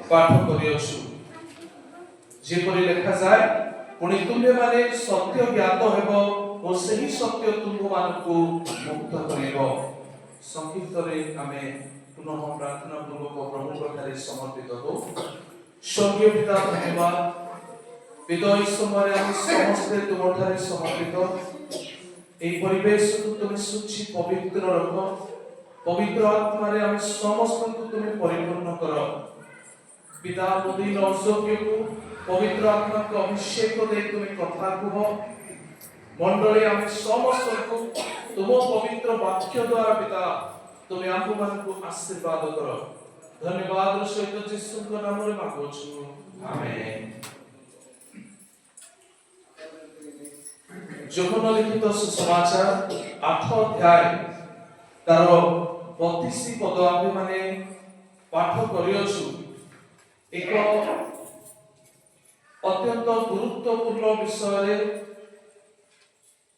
पाठ करियछु जेपरि लिखा जाय पुणी तुम्हे माने सत्य ज्ञात हेबो और सही सत्य तुम मानकु मुक्त करिवो। संक्षिप्त रे हमें पुनः प्रार्थना पूर्वक प्रभु पाखरे समर्पित हो। स्वर्गीय पिता धन्यवाद विदाय समय हम समस्त तुमठारे समर्पित ए परिवेश को तुम सुचि पवित्र रख पवित्र आत्मा रे हम समस्त को तुम परिपूर्ण कर पिता बुद्धि औषध्य को पवित्र आत्मा को अभिषेक दे तुम कथा कह मंडली हम समस्त को तुम पवित्र वाक्य द्वारा पिता तुम आम मान को आशीर्वाद कर धन्यवाद सहित यीशु के नाम रे मांगुछु आमेन। यूहन्ना लिखित सुसमाचार 8 अध्याय तार 32 पद आमे माने पाठ करियछु। एक अत्यंत गुरुत्वपूर्ण विषय रे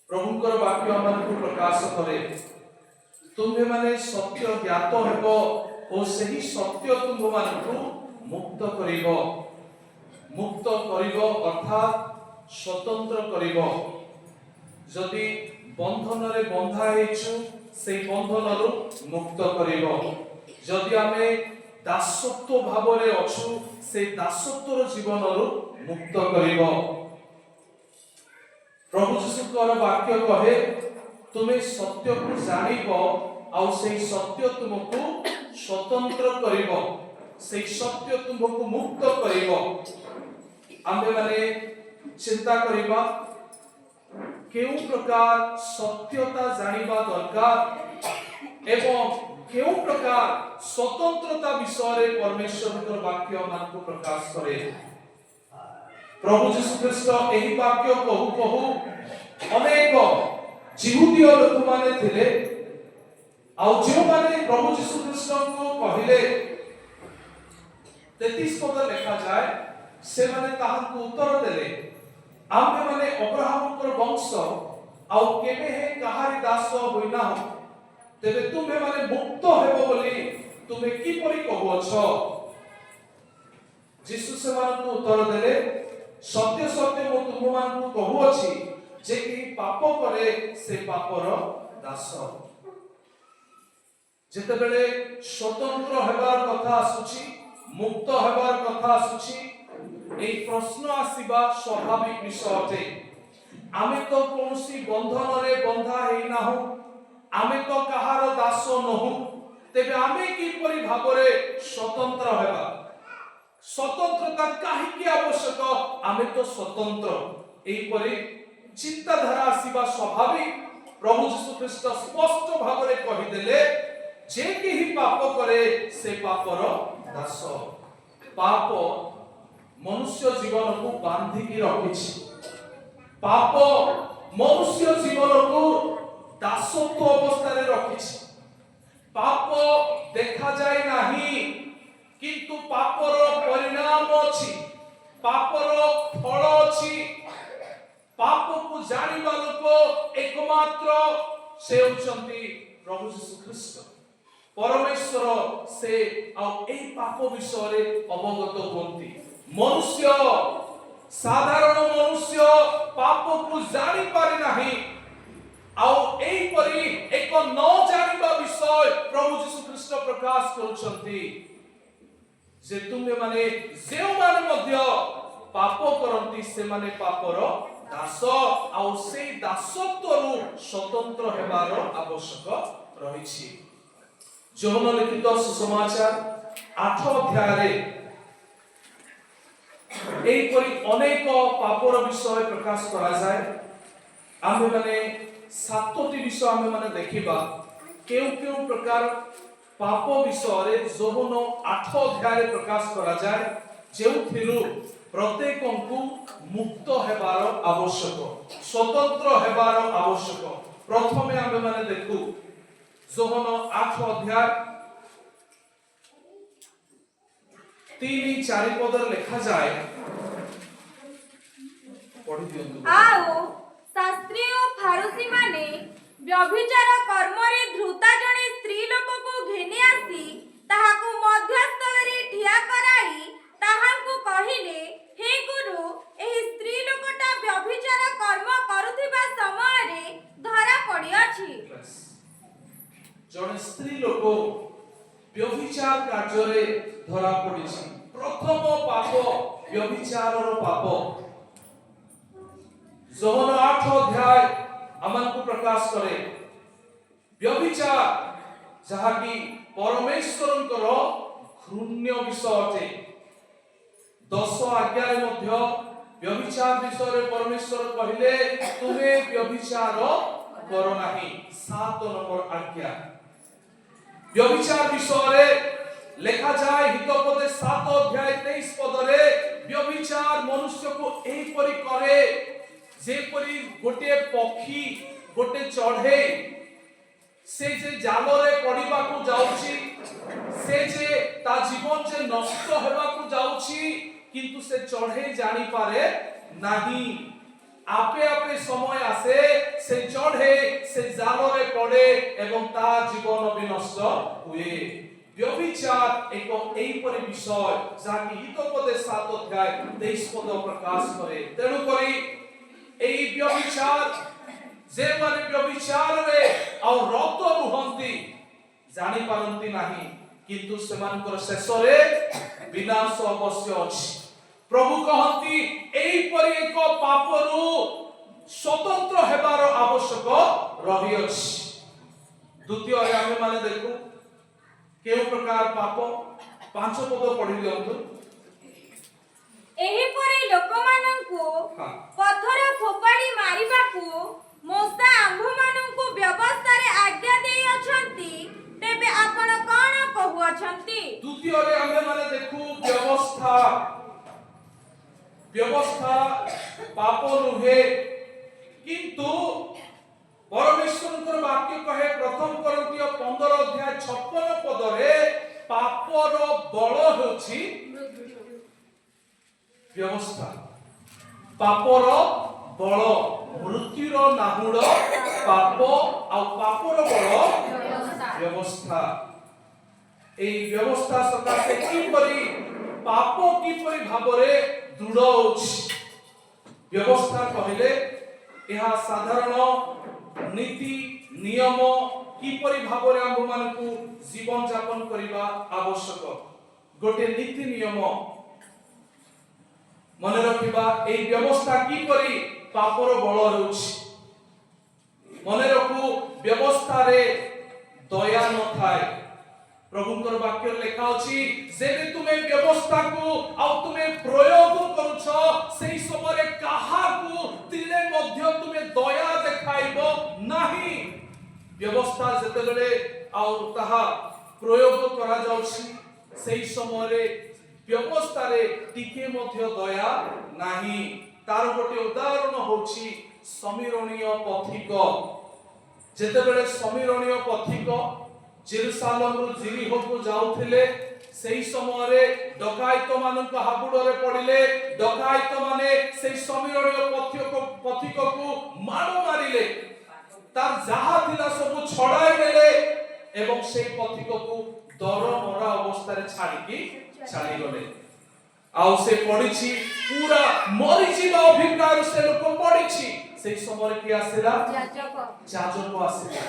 प्रभुकर वाक्य हमको प्रकाश करे तुम्हे माने सत्य ज्ञात हेबो और सही सत्य तुम मानकु मुक्त करिवो अर्थात स्वतंत्र करिवो। जदि बंधन रे बंधा हेछु से बंधन रु मुक्त करिवो। जदि आमे दासत्व भाव रे अछु से दासत्वर जीवन रु मुक्त करिवो। प्रभु यीशुकर वाक्य कहे तुम्हें सत्य को जानिबो और से सत्य तुमको स्वतंत्र करिवो से सत्य तुमको मुक्त करिवो। आमे माने चिंता करिबा केउ प्रकार सत्यता जानिबा दरकार एवं केउ प्रकार स्वतंत्रता विषय रे परमेश्वर वाक्य मान को प्रकाश करे। प्रभु यीशु ख्रीष्ट एही वाक्य कहू कहू अनेक जिहुदीय लोक माने थिले आ जो माने प्रभु यीशु ख्रीष्ट को कहिले 33 पद लिखा जाय से माने ताहां को उत्तर देले आमे माने अब्राहम को वंश आ केबे हे कहारी दास होइना हो तेबे तुमे माने मुक्त हेबो बोली तुमे की परि कहउछ। यीशु से मान को उत्तर देले सत्य सत्य मो तुम मान को कहउछि जे कि पाप करे से पापर दास। जेते बेले स्वतंत्र हेबार कथा आसुछि मुक्त हेबार कथा आसुछि ए प्रश्न आसीबा स्वाभाविक विषय अटे। आमे तो कोनसी बंधन रे बंधा हेइ नाहु आमे तो कहार दास नहु तेबे आमे की परि भाबरे स्वतंत्र हेबा स्वतंत्रता काहे की आवश्यक आमे तो स्वतंत्र एई परि चिंताधारा आसीबा स्वाभाविक। प्रभु यीशु ख्रीष्ट स्पष्ट भाव रे कहि देले जे केही पाप करे से पापर दास। पाप मनुष्य जीवन को बांधी की रखिछि पाप मनुष्य जीवन को दासत्व अवस्था रे रखिछि। पाप देखा जाय नाही किंतु पापर परिणाम अछि पापर फल अछि। पाप को जानिबा लोक एकमात्र से होचंती प्रभु यीशु ख्रीष्ट परमेश्वर से आ एई पाप विषय रे अवगत होंती। मनुष्य साधारण मनुष्य पाप को जानि पारे नाही आउ एई परि एक न जानिबा विषय प्रभु यीशु ख्रीष्ट प्रकाश करूछंती जे तुमे माने जेउ माने मध्य पाप करंती से माने पापर दास आउ से दासत्वरु स्वतंत्र हेबार आवश्यक रहिछि। यूहन्ना लिखित सुसमाचार 8 अध्याय रे एई परि अनेक पापर विषय प्रकाश करा जाय। आमे माने 7टी विषय आमे माने देखिबा केउ प्रकार पाप विषय रे यूहन्ना 8 अध्याय रे प्रकाश करा जाय जेउथिरु प्रत्येकंकु मुक्त हेबार आवश्यक स्वतंत्र हेबार आवश्यक। प्रथमे आमे माने देखु यूहन्ना 8 अध्याय 3-4 पद लिखा जाए पढ़ि दियंतु। आओ शास्त्री और फारूसी माने व्यभिचार कर्म रे धृता जने स्त्री लोक को घेनी आसी ताहाकु मध्यस्थल रे ठिया कराई କହିଲେ, ହେ ଗୁରୁ, ଏହି ସ୍ତ୍ରୀ ଲୋକଟା ବ୍ୟଭିଚାର କର୍ମ କରୁଥିବା ସମୟରେ ଧରା ପଡ଼ିଅଛି। ଜଣେ ସ୍ତ୍ରୀ ଲୋକ ବ୍ୟଭିଚାର କାର୍ଯ୍ୟରେ ଧରା ପଡ଼ିଛି। ପ୍ରଥମ ପାପ ବ୍ୟଭିଚାରର ପାପ। ଯୋହନ 8 ଅଧ୍ୟାୟ ଆମକୁ ପ୍ରକାଶ କରେ ବ୍ୟଭିଚାର ଯାହାକି ପରମେଶ୍ୱରଙ୍କର ଘୃଣ୍ୟ ବିଷୟ ଅଟେ। 10 ଆଜ୍ଞାରେ ମଧ୍ୟ ବ୍ୟଭିଚାର ବିଷୟରେ ପରମେଶ୍ୱର କହିଲେ, ତୁମେ ବ୍ୟଭିଚାର କର ନାହିଁ। 7 ନମ୍ବର ଆଜ୍ଞା। ବ୍ୟଭିଚାର ବିଷୟରେ ଲେଖାଯାଏ ହିତୋପଦେଶ 7 ଅଧ୍ୟାୟ 23 ପଦରେ, ବ୍ୟଭିଚାର ମନୁଷ୍ୟକୁ ଏହିପରି କରେ ଯେପରି ଗୋଟିଏ ପକ୍ଷୀ, ଗୋଟେ ଚଢ଼େଇ ସେ ଯେ ଜାଲରେ ପଡ଼ିବାକୁ ଯାଉଛି, ସେ ଯେ ତା ଜୀବନ ଯେ ନଷ୍ଟ ହେବାକୁ ଯାଉଛି, କିନ୍ତୁ ସେ ଚଢ଼େଇ ଜାଣିପାରେ ନାହିଁ। ଆପେ ଆପେ ସମୟ ଆସେ, ସେ ଚଢ଼େଇ ସେ ଜାଲରେ ପଡ଼େ ଏବଂ ତା ଜୀବନ ବି ନଷ୍ଟ ହୁଏ। ବ୍ୟଭିଚାର ଏକ ଏହିପରି ବିଷୟ ଯାହାକି ହିତୋପଦେଶ 7 ଅଧ୍ୟାୟ 23 ପଦ ପ୍ରକାଶ କରେ। ତେଣୁକରି ଏହି ବ୍ୟଭିଚାର ଯେମାନେ ବ୍ୟଭିଚାରରେ ଆଉ ରତ ରୁହନ୍ତି ଜାଣିପାରନ୍ତି ନାହିଁ, କିନ୍ତୁ ସେମାନଙ୍କର ଶେଷରେ ବିନାଶ ଅବଶ୍ୟ ଅଛି। ପ୍ରଭୁ କହନ୍ତି ଏହିପରି ଏକ ପାପରୁ ସ୍ୱତନ୍ତ୍ର ହେବାର ଆବଶ୍ୟକ ରହିଅଛି। ଦ୍ୱିତୀୟରେ ଆମେମାନେ ଦେଖୁ କେଉଁ ପ୍ରକାର ପାପ। 5 ପଦ ପଢ଼ି ଦିଅନ୍ତୁ। ଏହିପରି ଲୋକମାନଙ୍କୁ ପଥର ଫୋପାଡ଼ି ମାରିବାକୁ ମୋଶା ଆମ୍ଭମାନଙ୍କୁ ବ୍ୟବସ୍ଥାରେ ଆଜ୍ଞା ଦେଇଅଛନ୍ତି, ତେବେ ଆପଣ କଣ କହୁଅଛନ୍ତି? ଦ୍ୱିତୀୟରେ ଆମେମାନେ ଦେଖୁ ବ୍ୟବସ୍ଥା। ବ୍ୟବସ୍ଥା ପାପ ନୁହେଁ, କିନ୍ତୁ ପରମେଶ୍ୱରଙ୍କର ବାକ୍ୟ କହେ 1 କରିନ୍ଥୀୟ 15 ଅଧ୍ୟାୟ 56 ପଦରେ, ପାପର ବଳ ହେଉଛି ବ୍ୟବସ୍ଥା। ପାପର ବଳ, ମୃତ୍ୟୁର ନାହୁଡ଼ ପାପ, ଆଉ ପାପର ବଳ ବ୍ୟବସ୍ଥା। এই ବ୍ୟବସ୍ଥା ସକାଶେ କିପରି ପାପ କିପରି ଭାବରେ ଦୃଢ଼ ହେଉଛି। ବ୍ୟବସ୍ଥା କହିଲେ ଏହା ସାଧାରଣ ନୀତି ନିୟମ କିପରି ଭାବରେ ଆମ୍ଭମାନଙ୍କୁ ଜୀବନ ଯାପନ କରିବା ଆବଶ୍ୟକ। ଗୋଟେ ନୀତି ନିୟମ ମନେ ରଖିବା, এই ବ୍ୟବସ୍ଥା କିପରି ପାପର ବଳ ହେଉଛି। ମନେ ରଖୁ, ବ୍ୟବସ୍ଥାରେ ଦୟା ନଥାଏ। ପ୍ରଭୁଙ୍କର ବାକ୍ୟରେ ଲେଖା ଅଛି, ଯେବେ ତୁମେ ବ୍ୟବସ୍ଥାକୁ ଆଉ ତୁମେ ପ୍ରୟୋଗ କରୁଛ, ସେହି ସମୟରେ କାହାକୁ ତିଳେ ମଧ୍ୟ ତୁମେ ଦୟା ଦେଖାଇବ ନାହିଁ। ବ୍ୟବସ୍ଥା ଯେତେବେଳେ ଆଉ ତାହା ପ୍ରୟୋଗ କରାଯାଉଛି, ସେହି ସମୟରେ ବ୍ୟବସ୍ଥାରେ ଟିକେ ମଧ୍ୟ ଦୟା ନାହିଁ। ତାର ଗୋଟେ ଉଦାହରଣ ହେଉଛି ସମୀରଣୀୟ ପଥିକ। ଯେତେବେଳେ ସମୀରଣୀୟ ପଥିକ ଜେରୁସାଲେମରୁ ଜିରିହୋକୁ ଯାଉଥିଲେ, ସେହି ସମୟରେ ଡକାୟତ ମାନଙ୍କ ହାବୁଡ଼ରେ ପଡ଼ିଲେ। ଡକାୟତ ମାନେ ସେହି ସମୀରଣୀୟ ପଥିକକୁ ମାଡ଼ ମାରିଲେ, ତାର ଯାହା ଥିଲା ସବୁ ଛଡ଼ାଇ ନେଲେ ଏବଂ ସେହି ପଥିକକୁ ଦରମରା ଅବସ୍ଥାରେ ଛାଡ଼ିକି ଚାଲିଗଲେ। ଆଉ ସେ ପଡ଼ିଛି, ପୁରା ମରିଯିବା ଅଭିପ୍ରାୟରୁ ସେ ଲୋକ ପଡ଼ିଛି। সেই সময় কি আসিলা? যাজক আসিলা।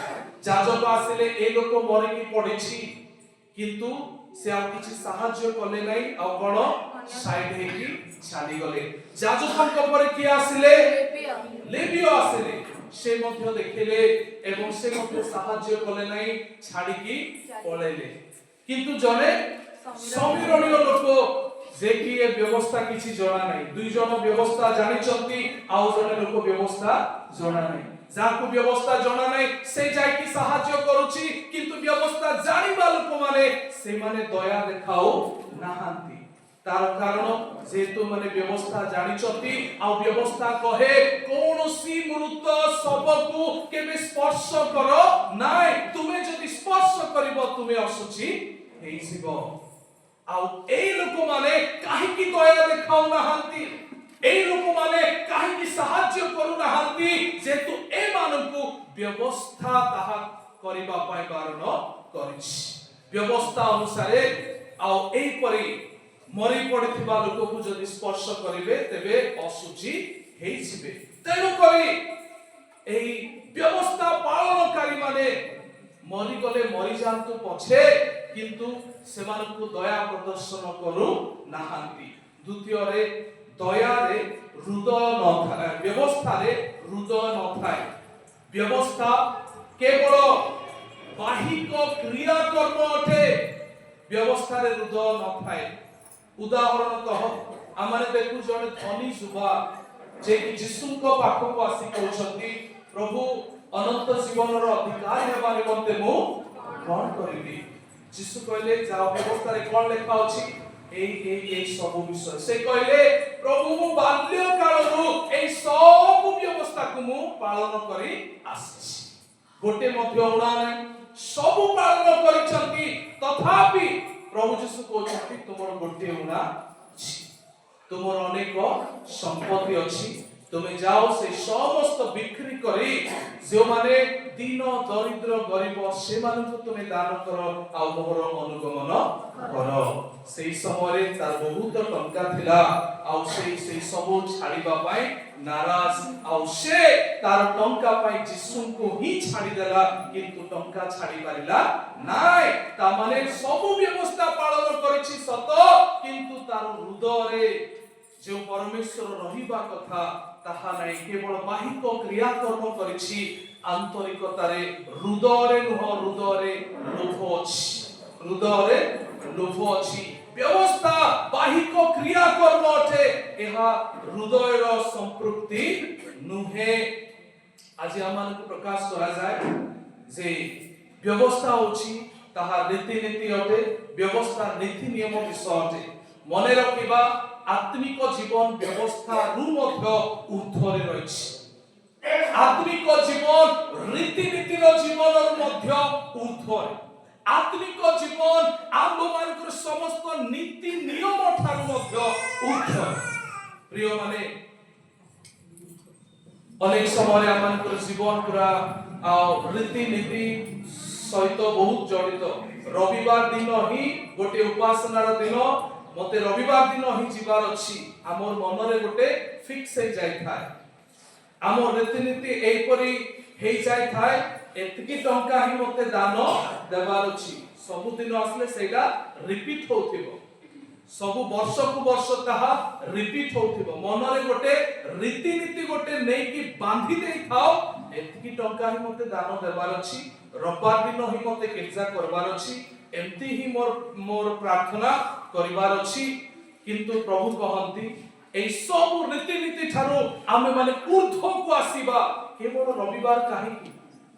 যাজক আসিলে এই লোক মরিকি পড়েছি, কিন্তু সে আর কিছু সাহায্য কলে নাই, আর কোন সাইড হেকি ছাড়ি গলে। যাজকଙ୍କ পরে কি আসিলে? লেবীয় আসিলে। সে মধ্য দেখিলে এবং সে মধ্য সাহায্য কলে নাই, ছাড়িকি পলাইলে। কিন্তু জনে সমীরণীয় লোক যে কি এ ব্যবস্থা কিছু জনা নাই। দুই জন ব্যবস্থা জানিছন্তি, আউ জনে লোক ব্যবস্থা জনা নাই। যাকু ব্যবস্থা জনা নাই সে যাই কি সাহায্য করুছি, কিন্তু ব্যবস্থা জানিবা লোক মানে সে মানে দয়া দেখাও নাহান্তি। তার কারণ যেহেতু মানে ব্যবস্থা জানিছন্তি, আউ ব্যবস্থা কহে কোনসি মৃত শবকু কেবে স্পর্শ কর নাই, তুমি যদি স্পর্শ করিব তুমি অশুচি হেইছিব। ଆଉ এই ଲୋକମାନେ କାହିଁକି ଦୟା ଦେଖାଉ ନାହାନ୍ତି? এই ଲୋକମାନେ କାହିଁକି ସାହାଯ୍ୟ କରୁ ନାହାନ୍ତି? ଯେହେତୁ ଏମାନଙ୍କୁ ବ୍ୟବସ୍ଥା ତାହା କରିବା ପାଇଁ ବାରଣ କରିଛି। ବ୍ୟବସ୍ଥା ଅନୁସାରେ ଆଉ ଏହିପରି मरी पड़िथिबा लोकକୁ ଯଦି ସ୍ପର୍ଶ କରିବେ ତେବେ ଅଶୁଚି ହେଇଯିବେ। ତେଣୁ କରି ଏହି ବ୍ୟବସ୍ଥା ପାଳନକାରୀ ମାନେ मरी गले मरी जातु पछे किंतु सेमानकु दया प्रदर्शन करू नाहांती। द्वितीय रे दया रे हृदय न थाए, व्यवस्था रे हृदय न थाए। व्यवस्था केवल बाहिक क्रिया कर्म अटे, व्यवस्था रे हृदय न थाए। उदाहरणतः आमाने देखु जने धनी युवा जे कि यीशुଙ୍କ पाखକୁ आसी कहउछंती प्रभु अनंत जीवनर अधिकारी हेबा निमंते मु कोन करिबी। यीशु कहले जाओ व्यवस्था रे कोन लेखा अछि एई सब विषय से कहले प्रभु मु बाल्य कालरु एई सब व्यवस्था को मु पालन करी आसी गोटे मध्य उडा नै सब पालन करिसंती। तथापि प्रभु यीशु कहउछंती तुमर गोटे उडा अछि, तुमर अनेक संपत्ति अछि, तुमे जाओ से समस्त बिक्री करी जो माने दीन दरिद्र गरीब से मानकु तुमे दान कर आ मोहर अनुगमन कर। सेई समय तार बहुत टंका थिला आ सेई सब छाड़ीबा पाई नाराज आ से तार टंका पाई यीशुଙ୍କୁ ही छाड़ी देला किंतु टंका छाड़ी पारिला नाय। ता माने सब व्यवस्था पालन करिछि सत किंतु तार हृदय रे जो परमेश्वर रहिबा कथा ताहा नै केवल बाहिक क्रिया कर्म करिछि, आंतरिकता रे हृदय रे नुह हृदय रे लोभ अछि, हृदय रे लोभ अछि। व्यवस्था बाहिक क्रिया कर्म अटे, एहा हृदय रो संपृक्ति नुहे। आज आमान को प्रकाश करा जाय जे व्यवस्था अछि ताहा रीति नीति अटे, व्यवस्था नीति नियम विषय अटे। मने रखिबा आत्मिक जीवन व्यवस्था रु मध्य ऊर्ध्वरे रहिछि। आत्मिक जीवन रीति नीति रो जीवन रु मध्य ऊर्ध्वरे। आत्मिक जीवन आम मानकर समस्त नीति नियम ठारु मध्य ऊर्ध्वरे। प्रिय माने अनेक समय आमनकर जीवन पूरा रीति नीति सहित बहुत जड़ित। रविवार दिन ही गोटे उपासनार दिन, मते रविवार दिन ही जीवार अछि, आमर मन रे गोटे फिक्स हे जाय थाए। आमर रीतिनीति एपरी हे जाय थाए, एतकी टंका ही मते दान देबार अछि। सब दिन आसले सेगा रिपीट होथिबो, सब वर्ष को वर्ष ताहा रिपीट होथिबो। मन रे गोटे रीतिनीति गोटे नै कि बांधी देई थाओ, एतकी टंका ही मते दान देबार अछि, रविवार दिन ही मते गिरजा करबार अछि, एमती ही मोर प्रार्थना करिवार अछि। किंतु प्रभु कहंती ए सब रीतिनीति ठारो आमे माने ऊर्ध्व को आसीबा केवल रविवार काहे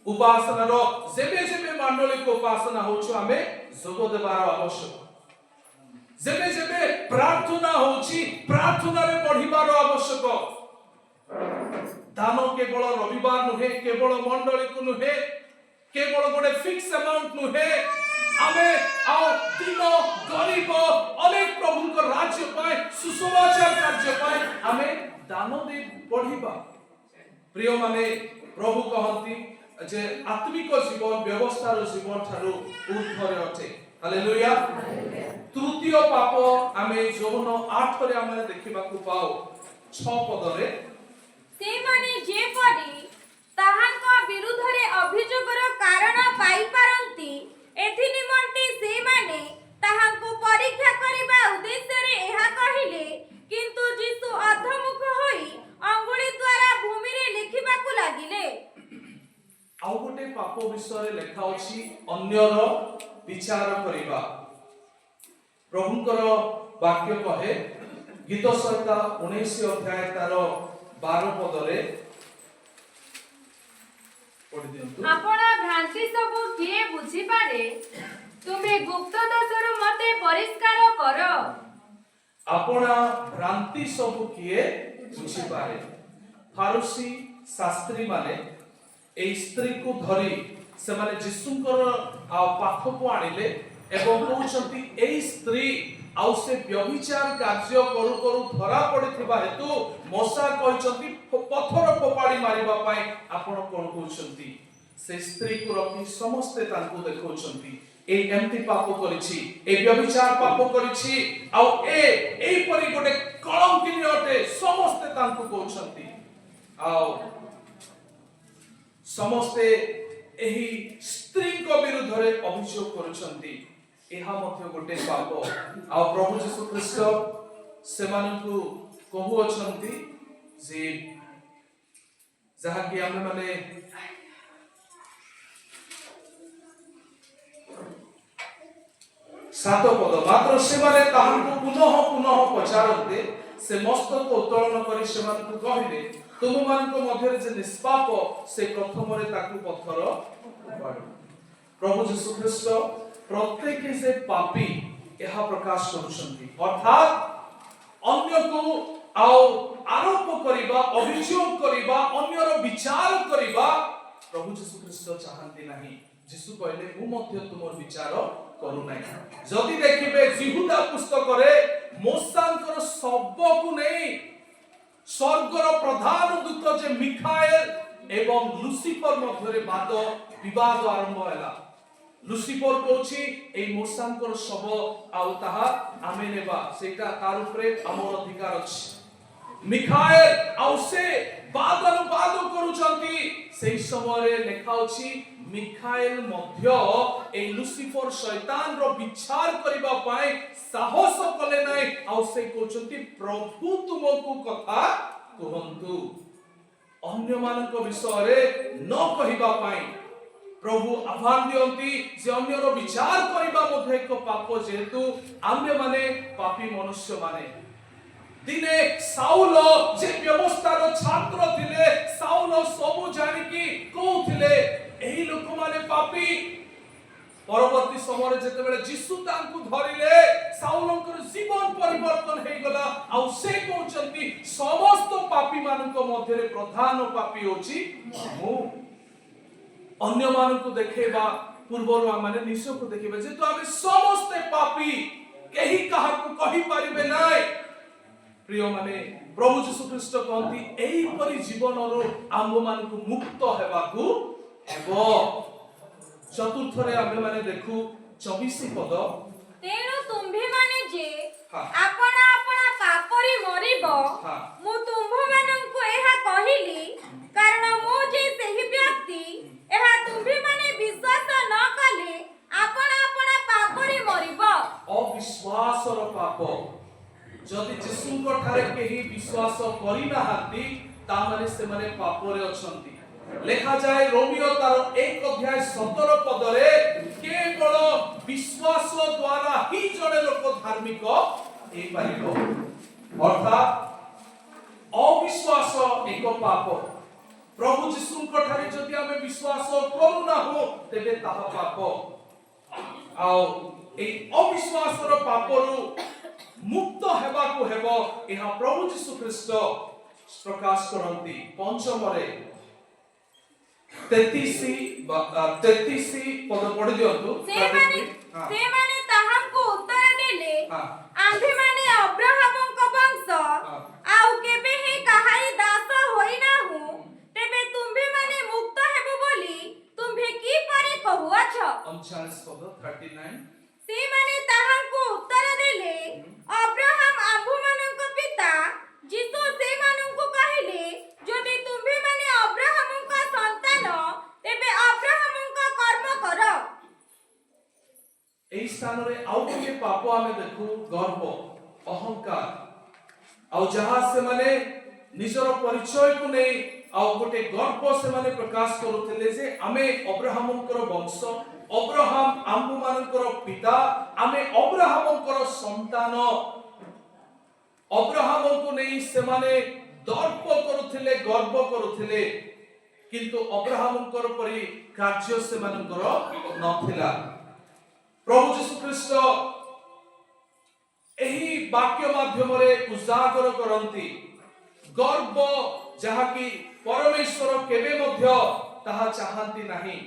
उपासना रो जेबे जेबे मंडली को उपासना होछु आमे जोग देबार आवश्यक। जेबे जेबे प्रार्थना होछि प्रार्थना रे पढिबार आवश्यक। दान केवल रविवार नुहे, केवल मंडली को नुहे, केवल गोटे फिक्स अमाउंट नुहे। आमे आओ दिन गरीब अनेक प्रभु को राज्य पाए सुसमाचार कार्य पाए आमे दान दे पढिबा। प्रिय माने प्रभु कहंती जे आत्मिक जीवन व्यवस्था रो जीवन ठारो ऊर्ध्वरे अटे। हालेलुया। तृतीय पाप आमे यौवन 8 रे आमे देखिबा को पाओ 6 पद रे से माने जे परी ताहांका विरुद्ध रे अभियोगर कारण पाई पारंती, एथि निमंते से माने ताहांको परीक्षा करिबा उद्देश्य रे एहा कहिले। किंतु यीशु अधमुख होई अंगुली द्वारा भूमि रे लिखिबा को लागिले। आउ गोटे पाप विषय लेखा अछि अन्यर विचार करिबा। प्रभुकर वाक्य कहे गीत संहिता 19 अध्याय तार 12 पद रे पढि दियंतु। आपणा भ्रांति सब किए बुझी पारे, तुमे गुप्त दोषरु मते परिष्कार कर। आपणा भ्रांति सब किए बुझी पारे। फारूसी शास्त्री माने ए स्त्री को धरी से माने यीशुଙ୍କର पाख को आनिले एवं कहउछंती ए स्त्री आउ से व्यभिचार कार्य करू करू धरा पड़िथिबा हेतु मौसा कहउछंती पत्थर फोपाड़ी मारिबा पाए आपण कोन कहउछंती। से स्त्री को रखी समस्त तांको देखउछंती এই এমতি পাপ করেছি, এই ব্যভিচার পাপ করেছি, ଆଉ এইপରି ଗୋଟେ କଳଙ୍କିନୀ ଅଟେ ସମସ୍ତେ ତାଙ୍କୁ କହୁଛନ୍ତି। ଆଉ ସମସ୍ତେ ଏହି ସ୍ତ୍ରୀଙ୍କ ବିରୁଦ୍ଧରେ ଅଭିଯୋଗ କରୁଛନ୍ତି। ଏହା ମଧ୍ୟ ଗୋଟେ ପାପ। ଆଉ ପ୍ରଭୁ ଯୀଶୁ ଖ୍ରୀଷ୍ଟ ସେମାନଙ୍କୁ କହୁଅଛନ୍ତି ଯେ ଯାହାକି ଆମେ ମାନେ ସାତ ପଦ ମାତ୍ର ସେମାନେ ତାହାଙ୍କୁ ପୁନଃ ପୁନଃ ପଚାରନ୍ତେ ସେ ମସ୍ତକ ଉତ୍ତୋଳନ କରି ସେମାନଙ୍କୁ କହିଲେ ତୁମମାନଙ୍କ ମଧ୍ୟରେ ଯେ ନିଷ୍ପାପ ସେ ପ୍ରଥମରେ ତାକୁ ପଥର ଫୋପାଡୁ। ପ୍ରଭୁ ଯୀଶୁ ଖ୍ରୀଷ୍ଟ ପ୍ରତ୍ୟେକ ସେ ପାପୀ ଏହା ପ୍ରକାଶ କରୁଛନ୍ତି। ଅର୍ଥାତ୍ ଅନ୍ୟକୁ ଆଉ ଆରୋପ କରିବା, ଅଭିଯୋଗ କରିବା, ଅନ୍ୟର ବିଚାର କରିବା ପ୍ରଭୁ ଯୀଶୁ ଖ୍ରୀଷ୍ଟ ଚାହାନ୍ତି ନାହିଁ। ଯୀଶୁ କହିଲେ ମୁଁ ମଧ୍ୟ ତୁମର ବିଚାର କରୁନାହିଁ। ଯଦି ଦେଖିବେ ଜିହୁଦା ପୁସ୍ତକରେ ମୋଶାଙ୍କର ଶବକୁ ନେଇ ସ୍ୱର୍ଗର ପ୍ରଧାନ ଦୂତ ଯେ ମିଖାଏଲ ଏବଂ ଲୁସିଫର ମଧ୍ୟରେ ବିବାଦ ଆରମ୍ଭ ହେଲା। ଲୁସିଫର କହୁଛି এই ମୋଶାଙ୍କର ଶବ ଆଉ ତାହା ଆମେ ନେବା, ସେଇଟା ତାର ଉପରେ ଆମର ଅଧିକାର ଅଛି। ମିଖାଏଲ ଆଉ ସେ ବାଦ କରୁଛନ୍ତି। ସେହି ସମୟରେ ଲେଖା ଅଛି ମିଖାଏଲ ମଧ୍ୟ এই ଲୁସିଫର ଶୈତାନର ବିଚାର କରିବା ପାଇଁ ସାହସ କଲେ ନାହିଁ। ଆଉ ସେ କହୁଛନ୍ତି ପ୍ରଭୁ ତୁମକୁ କଥା କୁହନ୍ତୁ। ଅନ୍ୟମାନଙ୍କ ବିଷୟରେ ନ କହିବା ପାଇଁ ପ୍ରଭୁ ଆହ୍ୱାନ ଦିଅନ୍ତି ଯେ ଅନ୍ୟର ବିଚାର କରିବା ମଧ୍ୟ ଏକ ପାପ, ଯେହେତୁ ଆମେମାନେ ପାପୀ ମନୁଷ୍ୟମାନେ। ଦିନେ ସାଉଲ ଯେ ବ୍ୟବସ୍ଥାର ଛାତ୍ର ଥିଲେ, ସାଉଲ ସବୁ ଜାଣିକି କହୁଥିଲେ ଏହି ଲୋକମାନେ ପାପୀ। ପରବର୍ତ୍ତୀ ସମୟରେ ଯେତେବେଳେ ଯୀଶୁ ତାଙ୍କୁ ଧରିଲେ ସାଉଲଙ୍କର ଜୀବନ ପରିବର୍ତ୍ତନ ହେଇଗଲା। ଆଉ ସେ କହୁଛନ୍ତି ସମସ୍ତ ପାପୀ ମାନଙ୍କ ମଧ୍ୟରେ ପ୍ରଧାନ ପାପୀ ହେଉଛି ମୁଁ। ଅନ୍ୟମାନଙ୍କୁ ଦେଖେଇବା ପୂର୍ବରୁ ଆମେ ନିଜକୁ ଦେଖିବା, ଯେହେତୁ ଆମେ ସମସ୍ତେ ପାପୀ, କେହି କାହାକୁ କହିପାରିବେ ନାହିଁ। ପ୍ରିୟମାନେ, ପ୍ରଭୁ ଯୀଶୁ ଖ୍ରୀଷ୍ଟ କହନ୍ତି ଏହିପରି ଜୀବନରୁ ଆମ୍ଭମାନଙ୍କୁ ମୁକ୍ତ ହେବାକୁ ହେବ। ଚତୁର୍ଥରେ ଆମେ ମାନେ ଦେଖୁ 24 ପଦ, ତେଣୁ ତୁମ୍ଭେମାନେ ଯେ ହଁ। ଆପଣ ଆପଣ ପାପରେ ମରିବ, ହଁ। ମୁଁ ତୁମ୍ଭମାନଙ୍କୁ ଏହା କହିଲି, କାରଣ ମୁଁ ଯେ ସେହି ବ୍ୟକ୍ତି ଏହା ତୁମ୍ଭେମାନେ ବିଶ୍ୱାସ ନ କଲେ ଆପଣ ଆପଣ ପାପରେ ମରିବ। ଅବିଶ୍ୱାସର ପାପ। ଯଦି ଯୀଶୁଙ୍କ ଠାରେ କେହି ବିଶ୍ୱାସ କରିନାହାନ୍ତି ତାମାନେ ସେମାନେ ପାପରେ ଅଛନ୍ତି। ଲେଖାଯାଏ ରୋମିଓ ତାର 1:17 ପଦରେ କେବଳ ବିଶ୍ୱାସ ଦ୍ୱାରା ହିଁ ଜଣେ ଲୋକ ଧାର୍ମିକ ହେଇପାରିବ। ଅର୍ଥାତ୍ ଅବିଶ୍ୱାସ ଏକ ପାପ। ପ୍ରଭୁ ଯୀଶୁଙ୍କ ଠାରେ ଯଦି ଆମେ ବିଶ୍ୱାସ କରୁନାହୁଁ ତେବେ ତାହା ପାପ। ଆଉ এই ଅବିଶ୍ୱାସର ପାପରୁ ମୁକ୍ତ ହେବାକୁ ହେବ, ଏହା ପ୍ରଭୁ ଯୀଶୁ ଖ୍ରୀଷ୍ଟ ପ୍ରକାଶ କରନ୍ତି। ପଞ୍ଚମରେ 33 ପଦ ପଢି ଦିଅନ୍ତୁ। ସେମାନେ ତାହାଙ୍କୁ ଉତ୍ତର ଦେଲେ, ହଁ। ଆମ୍ଭେମାନେ ଅବ୍ରାହମଙ୍କ ବଂଶ, ହଁ। ଆଉ କେବେ ହିଁ କାହାରି ଦାସ ହୋଇନାହୁଁ। ତେବେ ତୁମ୍ଭେମାନେ ମୁକ୍ତ ହେବ ବୋଲି ତୁମ୍ଭେ କିପରି କହୁଅଛ? 39 ପଦ 39। ସେମାନେ ତାହାଙ୍କୁ ଉତ୍ତର ଦେଲେ, ଅବ୍ରାହମ ଆମ୍ଭମାନଙ୍କ ପିତା। ଯୀଶୁ ସେମାନଙ୍କୁ କହିଲେ, ଯଦି ତୁମ୍ଭେମାନେ ଅବ୍ରାହମଙ୍କ ସନ୍ତାନ ତେବେ ଅବ୍ରାହମଙ୍କ କର୍ମ କର। এই ସ୍ଥାନରେ ଆଉ ଗୋଟିଏ ପାପ ଆମେ ଦେଖୁ, ଗର୍ବ, ଅହଙ୍କାର। ଆଉ ଯାହା ସେମାନେ ନିଜର ପରିଚୟକୁ ନେଇ ଆଉ ଗୋଟେ ଗର୍ବ ସେମାନେ ପ୍ରକାଶ କରୁଥିଲେ ଯେ ଆମେ ଅବ୍ରାହମଙ୍କର ବଂଶ, ଅବ୍ରାହମ ଆମ୍ଭମାନଙ୍କର ପିତା, ଆମେ ଅବ୍ରାହମଙ୍କର ସନ୍ତାନ। ଅବ୍ରାହମଙ୍କୁ ନେଇ ସେମାନେ ଦର୍ପ କରୁଥିଲେ, ଗର୍ବ କରୁଥିଲେ, କିନ୍ତୁ ଅବ୍ରାହମଙ୍କର ପରି କାର୍ଯ୍ୟ ସେମାନଙ୍କର ନଥିଲା। ପ୍ରଭୁ ଯୀଶୁ ଖ୍ରୀଷ୍ଟ ଏହି ବାକ୍ୟ ମାଧ୍ୟମରେ ଉଜାଗର କରନ୍ତି ଗର୍ବ, ଯାହାକି ପରମେଶ୍ୱର କେବେ ମଧ୍ୟ ତାହା ଚାହାନ୍ତି ନାହିଁ।